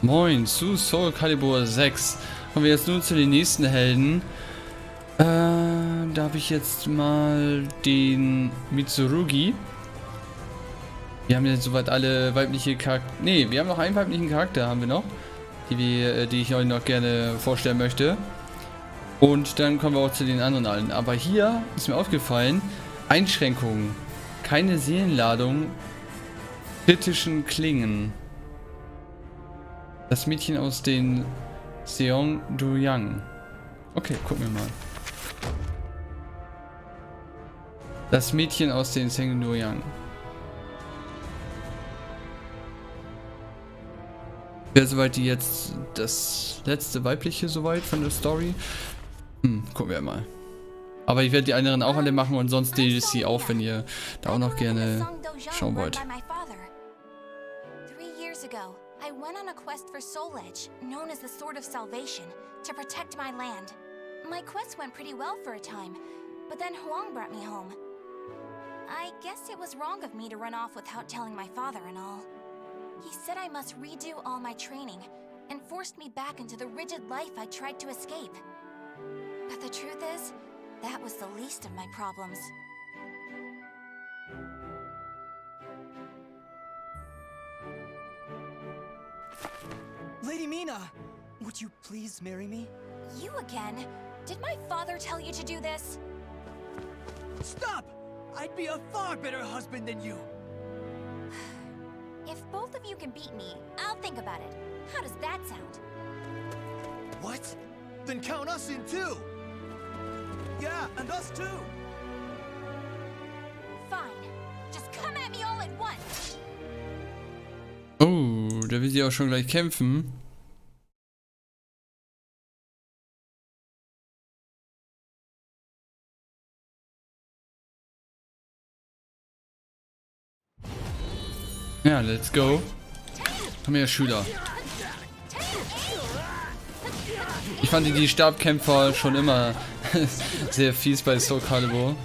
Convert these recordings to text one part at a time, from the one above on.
Moin zu SOULCALIBUR 6. Kommen wir jetzt nun zu den nächsten Helden. Da habe ich jetzt mal den Mitsurugi. Wir haben jetzt soweit alle weibliche Charakter. Ne, wir haben noch einen weiblichen Charakter, haben wir noch. Die ich euch noch gerne vorstellen möchte. Und dann kommen wir auch zu den anderen allen. Aber hier ist mir aufgefallen, Einschränkungen. Keine Seelenladung. Kritischen Klingen. Das Mädchen aus den Seong Du-Yang. Okay, gucken wir mal. Das Mädchen aus den Seong Du-Yang. Wäre soweit die jetzt das letzte weibliche soweit von der Story? Gucken wir mal. Aber ich werde die anderen auch alle machen und sonst DLC auch, wenn ihr da auch noch gerne schauen wollt. I went on a quest for Soul Edge, known as the Sword of Salvation, to protect my land. My quest went pretty well for a time, but then Huang brought me home. I guess it was wrong of me to run off without telling my father and all. He said I must redo all my training, and forced me back into the rigid life I tried to escape. But the truth is, that was the least of my problems. Lady Mina, would you please marry me? You again? Did my father tell you to do this? Stop! I'd be a far better husband than you. If both of you can beat me, I'll think about it. How does that sound? What? Then count us in too! Yeah, and us too! Fine. Just come at me all at once! Oh, da will sie auch schon gleich kämpfen. Ja, let's go. Komm her, Schüler. Ich fand die Stabkämpfer schon immer sehr fies bei SOULCALIBUR.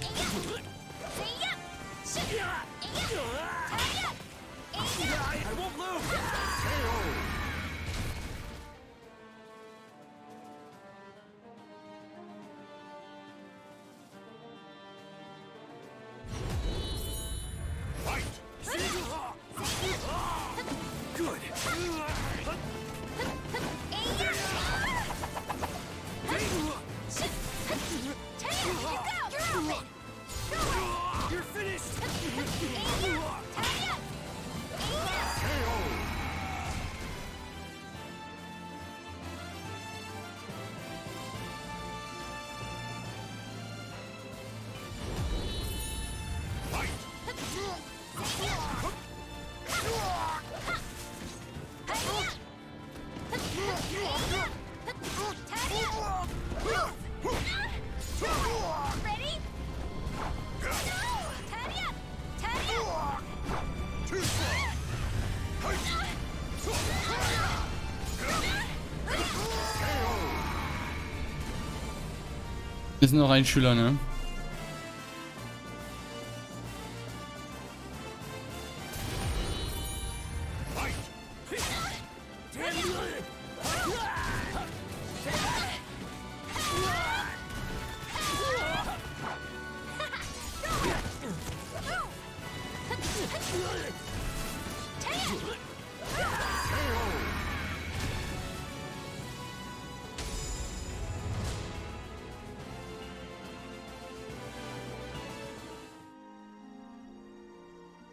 Wir sind noch ein Schüler, ne?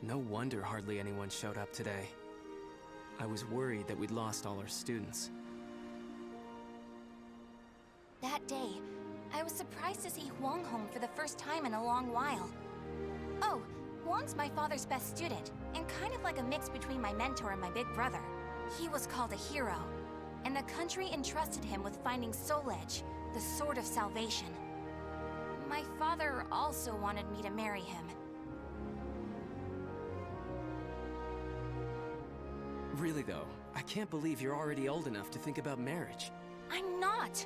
No wonder hardly anyone showed up today. I was worried that we'd lost all our students. That day, I was surprised to see Huang home for the first time in a long while. Oh, Huang's my father's best student, and kind of like a mix between my mentor and my big brother. He was called a hero, and the country entrusted him with finding Soul Edge, the Sword of Salvation. My father also wanted me to marry him. Really though, I can't believe you're already old enough to think about marriage. I'm not!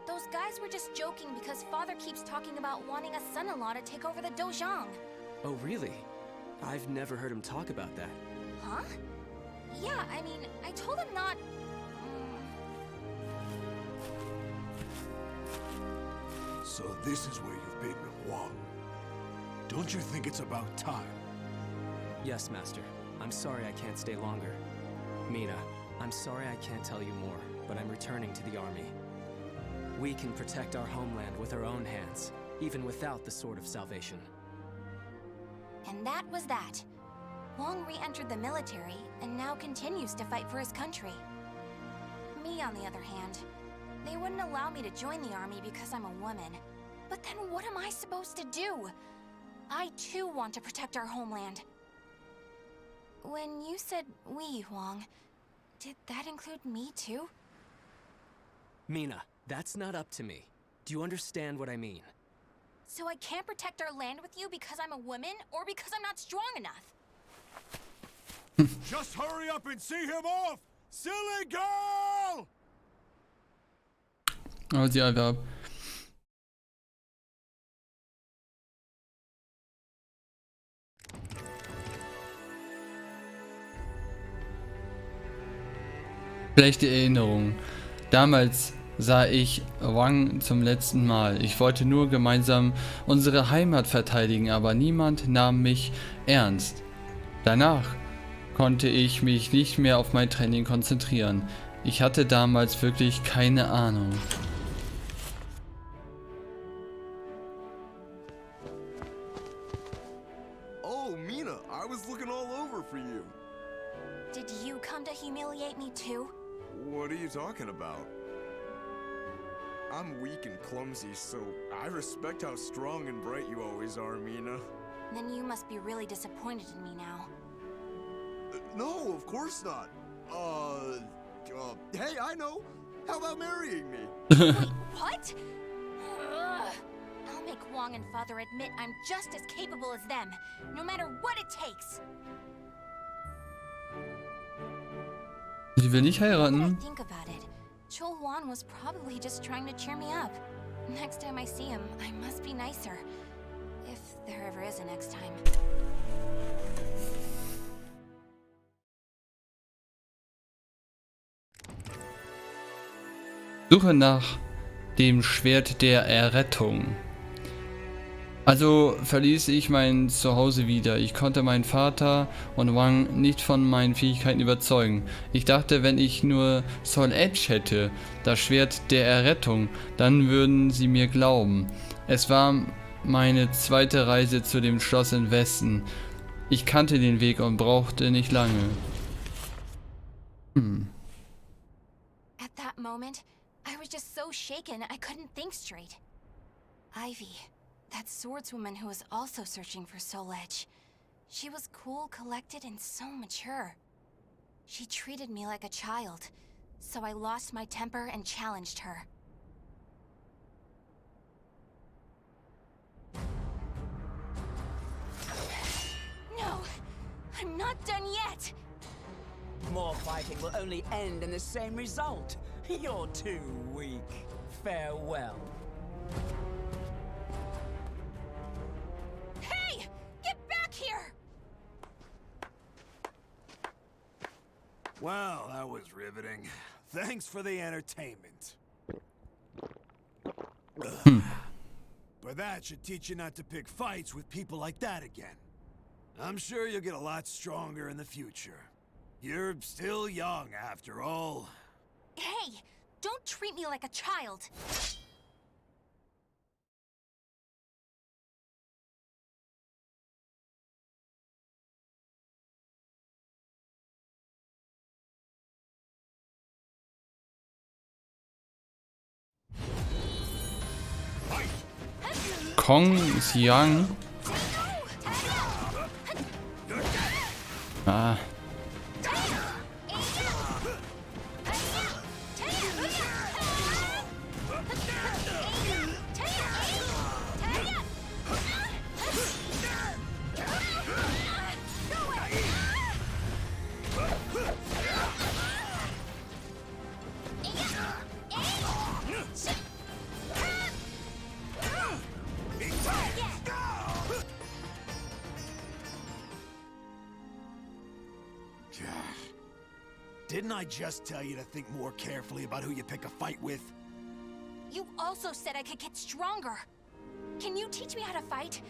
Those guys were just joking because father keeps talking about wanting a son-in-law to take over the dojang. Oh really? I've never heard him talk about that. Huh? Yeah, I mean, I told him not... So this is where you've been, Huang. Don't you think it's about time? Yes, Master. I'm sorry I can't stay longer. Mina, I'm sorry I can't tell you more, but I'm returning to the army. We can protect our homeland with our own hands, even without the Sword of Salvation. And that was that. Huang re-entered the military and now continues to fight for his country. Me, on the other hand, they wouldn't allow me to join the army because I'm a woman. But then what am I supposed to do? I too want to protect our homeland. When you said we, Huang, did that include me too? Mina, that's not up to me. Do you understand what I mean? So I can't protect our land with you because I'm a woman, or because I'm not strong enough? Just hurry up and see him off! Silly girl! Aber sie einfach ab. Schlechte Erinnerung. Damals sah ich Wang zum letzten Mal. Ich wollte nur gemeinsam unsere Heimat verteidigen, aber niemand nahm mich ernst. Danach konnte ich mich nicht mehr auf mein Training konzentrieren. Ich hatte damals wirklich keine Ahnung. Oh, Mina, I was looking all over for you. Did you come to humiliate me too? What are you talking about? I'm weak and clumsy, so I respect how strong and bright you always are, Mina. Then you must be really disappointed in me now. No, of course not. Hey, I know. How about marrying me? Wait, what? Ugh. I'll make Huang and Father admit I'm just as capable as them, no matter what it takes. Sie will nicht When I heiraten. think about it, Chol Huan was probably just trying to cheer me up. Next time I see him, I must be nicer. If there ever is a next time. Suche nach dem Schwert der Errettung. Also verließ ich mein Zuhause wieder. Ich konnte meinen Vater und Wang nicht von meinen Fähigkeiten überzeugen. Ich dachte, wenn ich nur Soul Edge hätte, das Schwert der Errettung, dann würden sie mir glauben. Es war meine zweite Reise zu dem Schloss im Westen. Ich kannte den Weg und brauchte nicht lange. At that moment, I was just so shaken I couldn't think straight. Ivy, that swordswoman who was also searching for Soul Edge. She was cool, collected, and so mature. She treated me like a child, so I lost my temper and challenged her. No, I'm not done yet! More fighting will only end in the same result. You're too weak. Farewell. Hey! Get back here! Well, that was riveting. Thanks for the entertainment. But that should teach you not to pick fights with people like that again. I'm sure you'll get a lot stronger in the future. You're still young, after all. Hey! Don't treat me like a child! Kong Siang. Ah. Didn't I just tell you to think more carefully about who you pick a fight with? You also said I could get stronger. Can you teach me how to fight?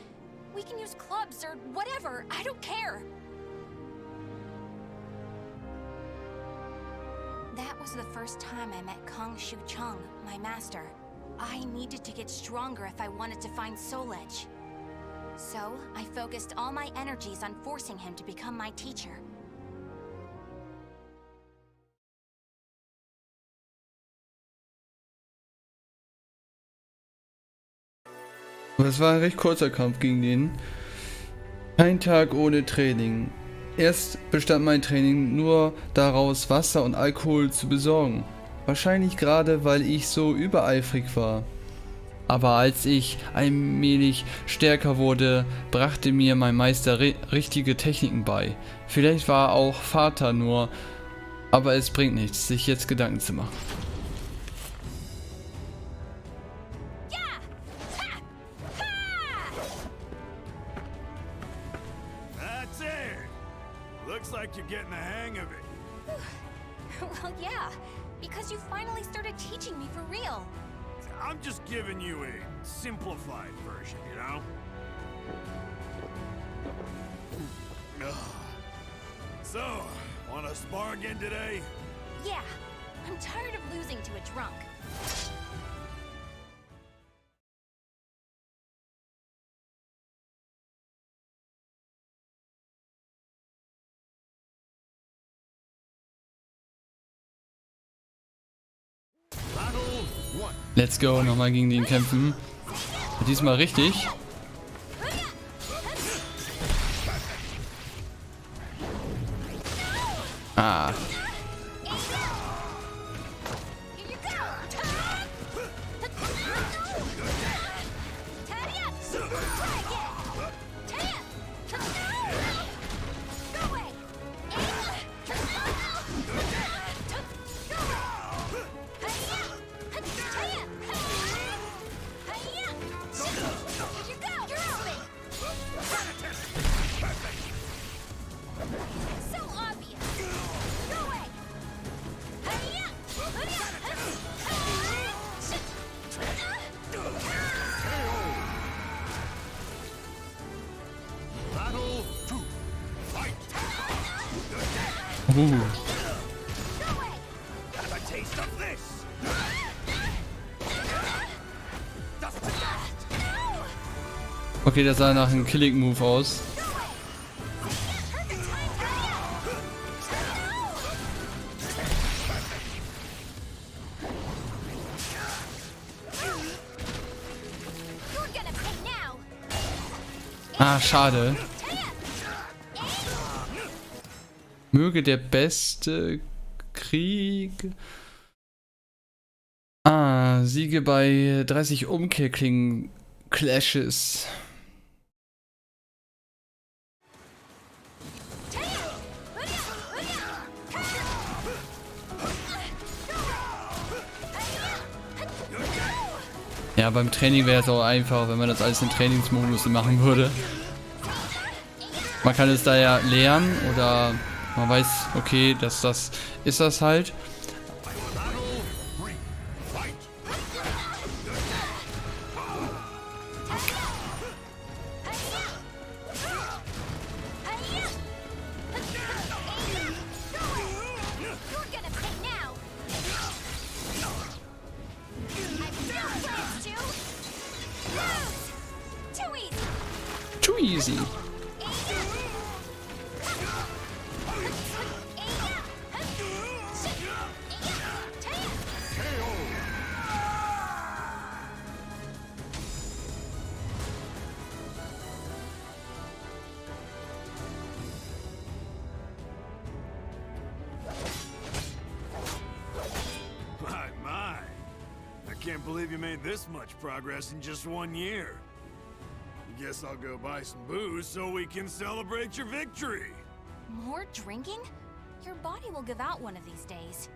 We can use clubs or whatever. I don't care. That was the first time I met Kong Shu Chung, my master. I needed to get stronger if I wanted to find Soul Edge. So, I focused all my energies on forcing him to become my teacher. Es war ein recht kurzer Kampf gegen den. Kein Tag ohne Training. Erst bestand mein Training nur daraus, Wasser und Alkohol zu besorgen. Wahrscheinlich gerade, weil ich so übereifrig war. Aber als ich allmählich stärker wurde, brachte mir mein Meister richtige Techniken bei. Vielleicht war auch Vater nur, aber es bringt nichts, sich jetzt Gedanken zu machen. That's it! Looks like you're getting the hang of it. Well, yeah, because you finally started teaching me for real. I'm just giving you a simplified version, you know? So, wanna spar again today? Yeah, I'm tired of losing to a drunk. Let's go, nochmal gegen den kämpfen. Diesmal richtig. Ah. Okay, das sah nach einem Killing Move aus. Ah, schade. Möge der beste Krieg... Ah, Siege bei 30 Umkehrklingen-Clashes. Ja, beim Training wäre es auch einfach, wenn man das alles in Trainingsmodus machen würde. Man kann es da ja lernen oder man weiß, okay, das ist das halt. Too easy. My. I can't believe you made this much progress in just 1 year. Guess I'll go buy some booze so we can celebrate your victory. More drinking? Your body will give out one of these days.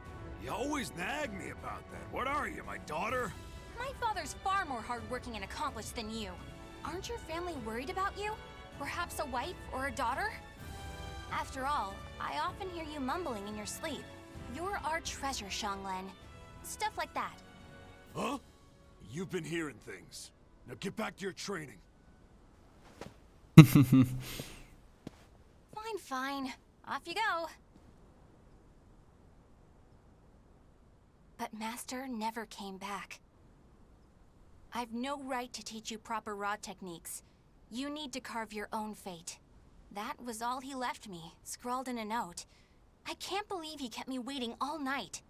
You always nag me about that. What are you, my daughter? My father's far more hardworking and accomplished than you. Aren't your family worried about you? Perhaps a wife or a daughter? After all, I often hear you mumbling in your sleep. You're our treasure, Seong. Stuff like that. Huh? You've been hearing things. Now get back to your training. Fine, fine. Off you go. But Master never came back. I've no right to teach you proper rod techniques. You need to carve your own fate. That was all he left me, scrawled in a note. I can't believe he kept me waiting all night.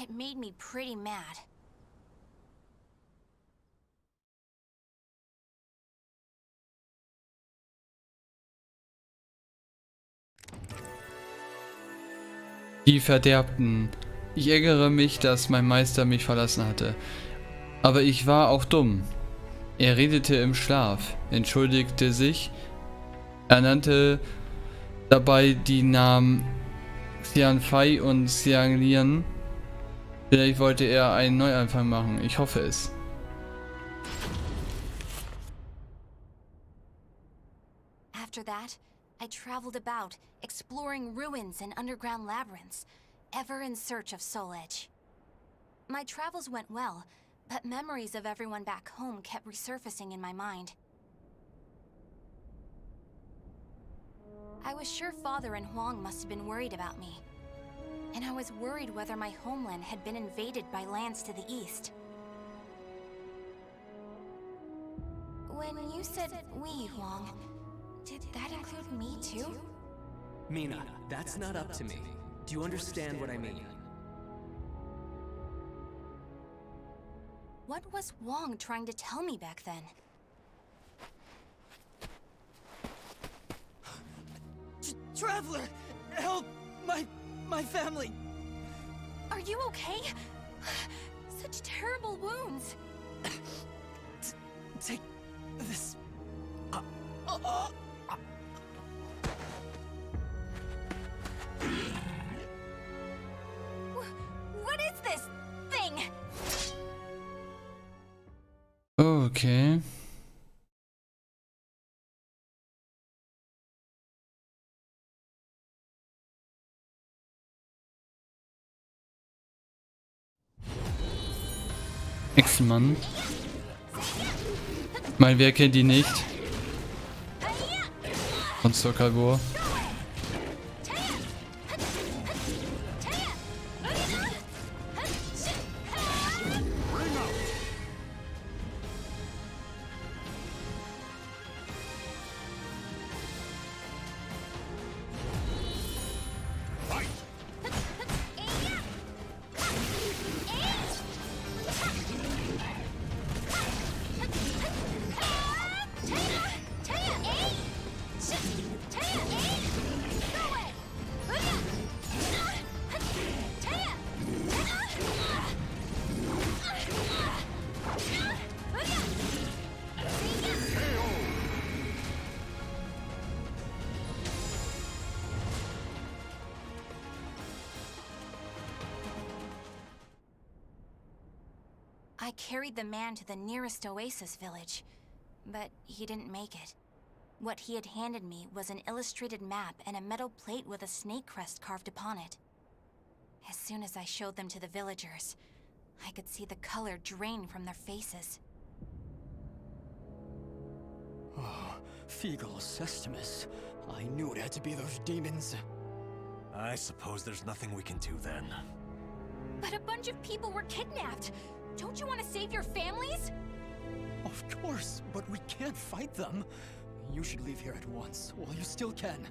It made me pretty mad. Die Verderbten. Ich ärgere mich, dass mein Meister mich verlassen hatte. Aber ich war auch dumm. Er redete im Schlaf, entschuldigte sich. Er nannte dabei die Namen Xianfei und Xianglian. Vielleicht wollte er einen Neuanfang machen. Ich hoffe es. After that, I traveled about, exploring ruins and underground labyrinths, ever in search of Soul Edge. My travels went well, but memories of everyone back home kept resurfacing in my mind. I was sure Father and Huang must have been worried about me. And I was worried whether my homeland had been invaded by lands to the east. When you said we, Huang, did that include me too? Mina, that's not up to me. Do you understand what I mean? What was Huang trying to tell me back then? Traveler, help my family. Are you okay? Such terrible wounds. Take this. What is this thing? Okay. Ex-Mann. Mein, wer kennt ihn nicht? Von SOULCALIBUR. I carried the man to the nearest oasis village, but he didn't make it. What he had handed me was an illustrated map and a metal plate with a snake crest carved upon it. As soon as I showed them to the villagers, I could see the color drain from their faces. Oh, Feegle Sestimus. I knew it had to be those demons. I suppose there's nothing we can do then. But a bunch of people were kidnapped! Don't you want to save your families? Of course, but we can't fight them. You should leave here at once, while you still can.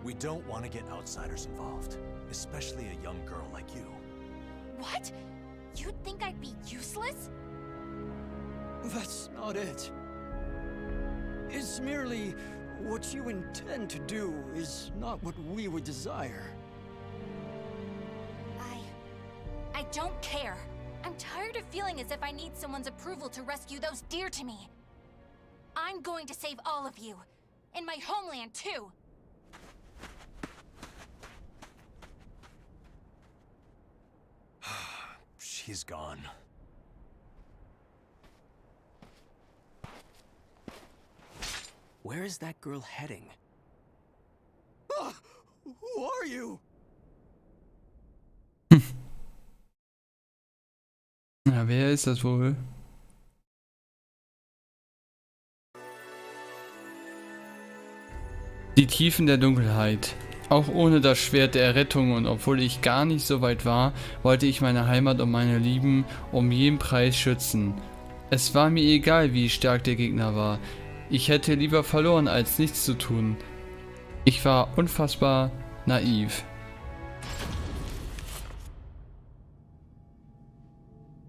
We don't want to get outsiders involved, especially a young girl like you. What? You'd think I'd be useless? That's not it. It's merely what you intend to do is not what we would desire. I don't care. I'm tired of feeling as if I need someone's approval to rescue those dear to me. I'm going to save all of you. And my homeland, too. She's gone. Where is that girl heading? Who are you? Na, wer ist das wohl? Die Tiefen der Dunkelheit. Auch ohne das Schwert der Errettung und obwohl ich gar nicht so weit war, wollte ich meine Heimat und meine Lieben um jeden Preis schützen. Es war mir egal, wie stark der Gegner war. Ich hätte lieber verloren, als nichts zu tun. Ich war unfassbar naiv.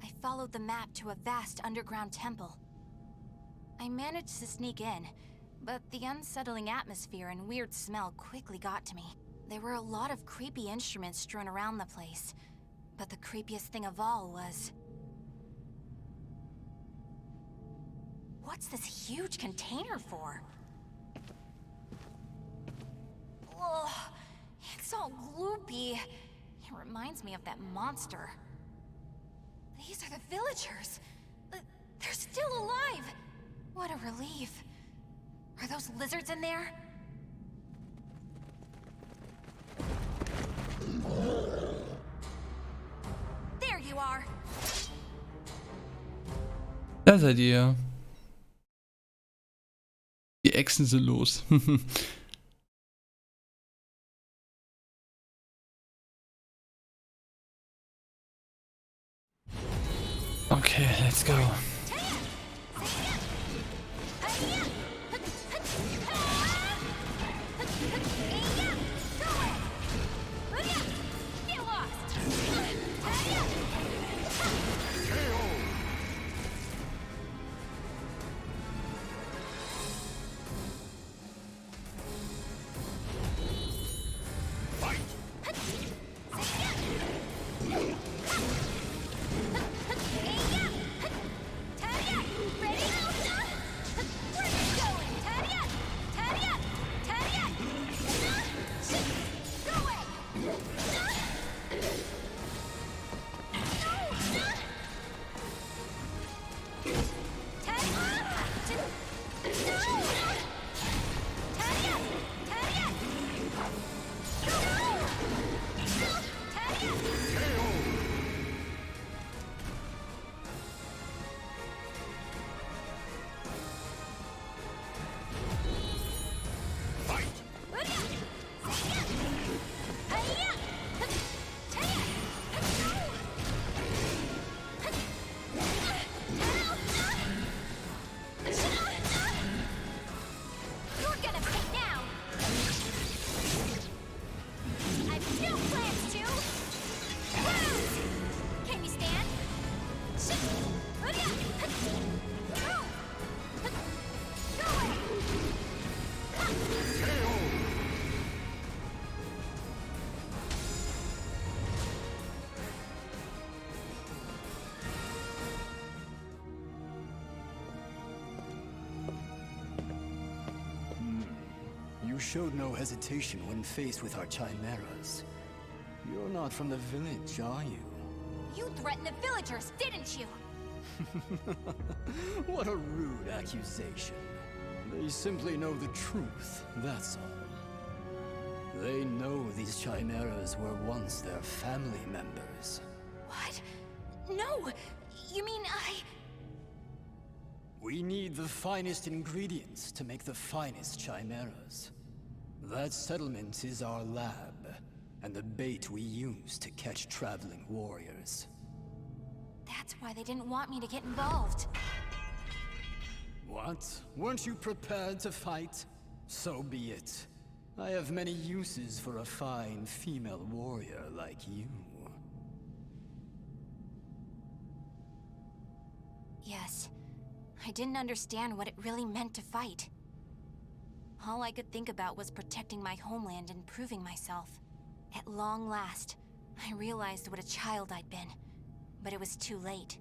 I followed the map to a vast underground temple. I managed to sneak in, but the unsettling atmosphere and weird smell quickly got to me. There were a lot of creepy instruments strewn around the place, but the creepiest thing of all was... What's this huge container for? Ugh, it's all gloopy. It reminds me of that monster. These are the villagers. They're still alive. What a relief. Are those lizards in there? There you are. Da seid ihr. Die Echsen sind los. Okay, let's go. You showed no hesitation when faced with our chimeras. You're not from the village, are you? You threatened the villagers, didn't you? What a rude accusation. They simply know the truth, that's all. They know these chimeras were once their family members. What? No! You mean We need the finest ingredients to make the finest chimeras. That settlement is our lab, and the bait we use to catch traveling warriors. That's why they didn't want me to get involved. What? Weren't you prepared to fight? So be it. I have many uses for a fine female warrior like you. Yes. I didn't understand what it really meant to fight. All I could think about was protecting my homeland and proving myself. At long last, I realized what a child I'd been, but it was too late.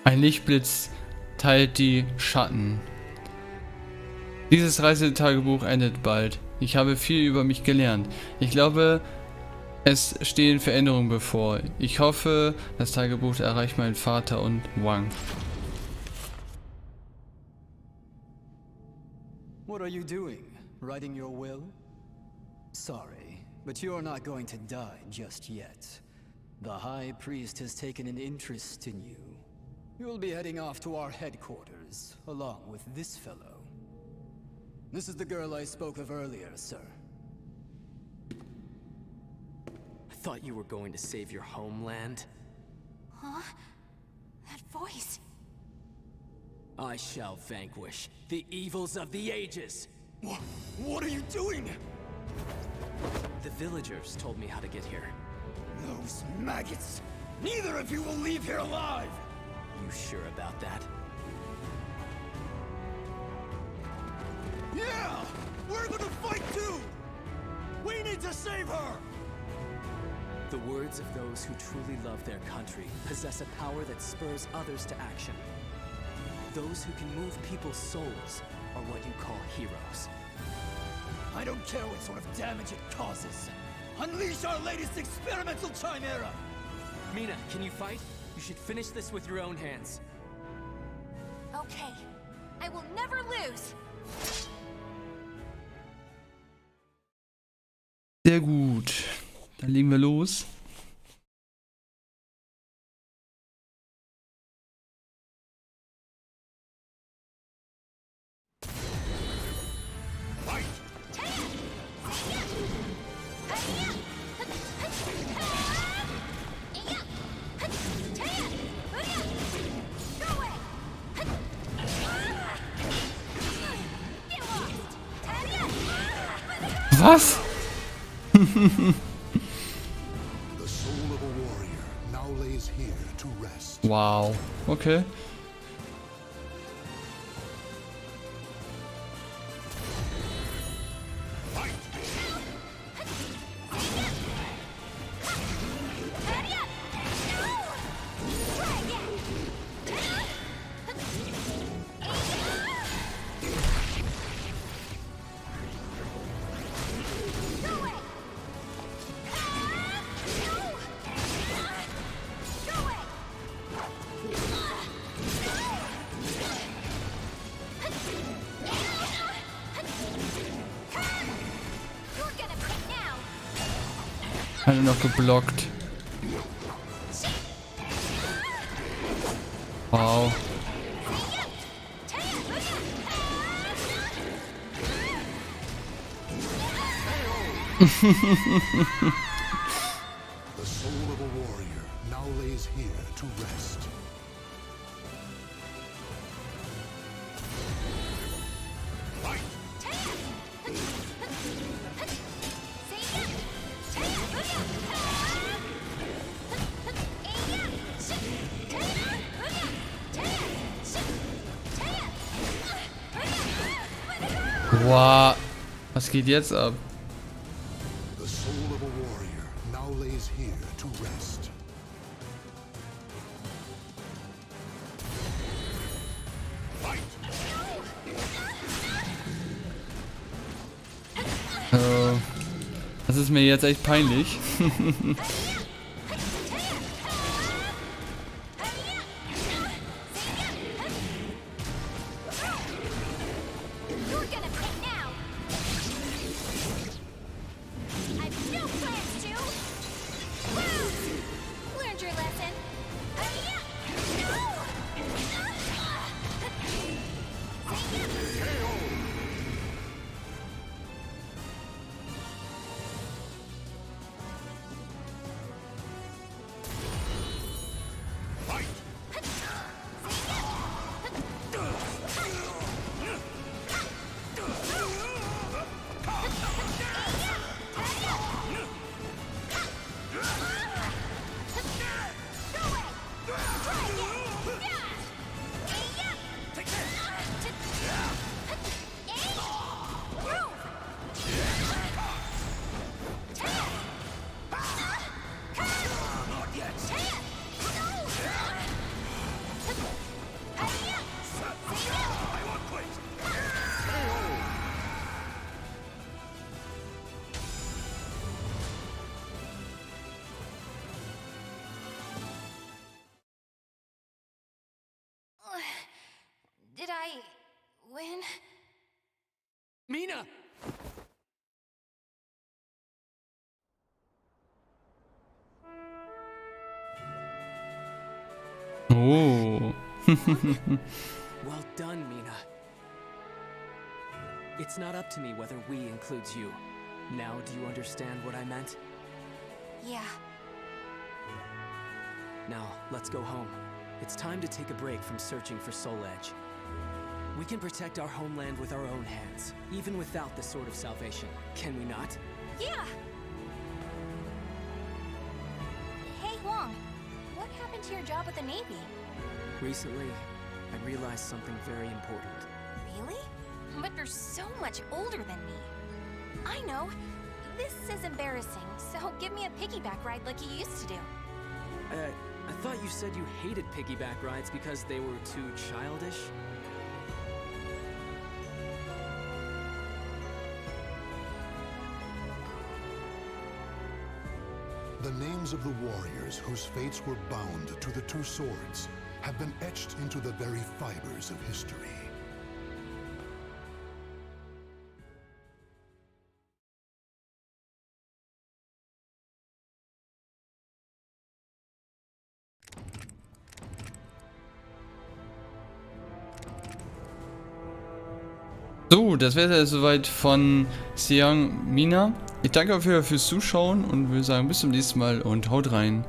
Ein Lichtblitz teilt die Schatten. Dieses Reisetagebuch endet bald. Ich habe viel über mich gelernt. Ich glaube, es stehen Veränderungen bevor. Ich hoffe, das Tagebuch erreicht meinen Vater und Wang. What are you doing? Writing your will? Sorry, but you're not going to die just yet. The High Priest has taken an interest in you. You'll be heading off to our headquarters, along with this fellow. This is the girl I spoke of earlier, sir. I thought you were going to save your homeland. Huh? That voice. I shall vanquish the evils of the ages. What are you doing? The villagers told me how to get here. Those maggots! Neither of you will leave here alive! You sure about that? Yeah! We're gonna fight too! We need to save her! The words of those who truly love their country possess a power that spurs others to action. Those who can move people's souls are what you call heroes. I don't care what sort of damage it causes. Unleash our latest experimental chimera! Mina, can you fight? You should finish this with your own hands. Okay. I will never lose. Sehr gut. Dann legen wir los. Was? The soul of a warrior now lays here to rest. Wow. Okay. Hat er noch geblockt. Wow. The soul of a warrior now lays here to rest. Wow. Was geht jetzt ab? The soul of a warrior now lays here to rest. Das ist mir jetzt echt peinlich. Did I win? Mina! Oh. Well done, Mina. It's not up to me whether we includes you. Now do you understand what I meant? Yeah. Now, let's go home. It's time to take a break from searching for Soul Edge. We can protect our homeland with our own hands, even without the Sword of Salvation. Can we not? Yeah! Hey, Huang. What happened to your job with the Navy? Recently, I realized something very important. Really? But you're so much older than me. I know. This is embarrassing, so give me a piggyback ride like you used to do. I thought you said you hated piggyback rides because they were too childish? The names of the warriors whose fates were bound to the two swords have been etched into the very fibers of history. So, das wäre es soweit von Seong, Mina. Ich danke euch fürs Zuschauen und würde sagen, bis zum nächsten Mal und haut rein.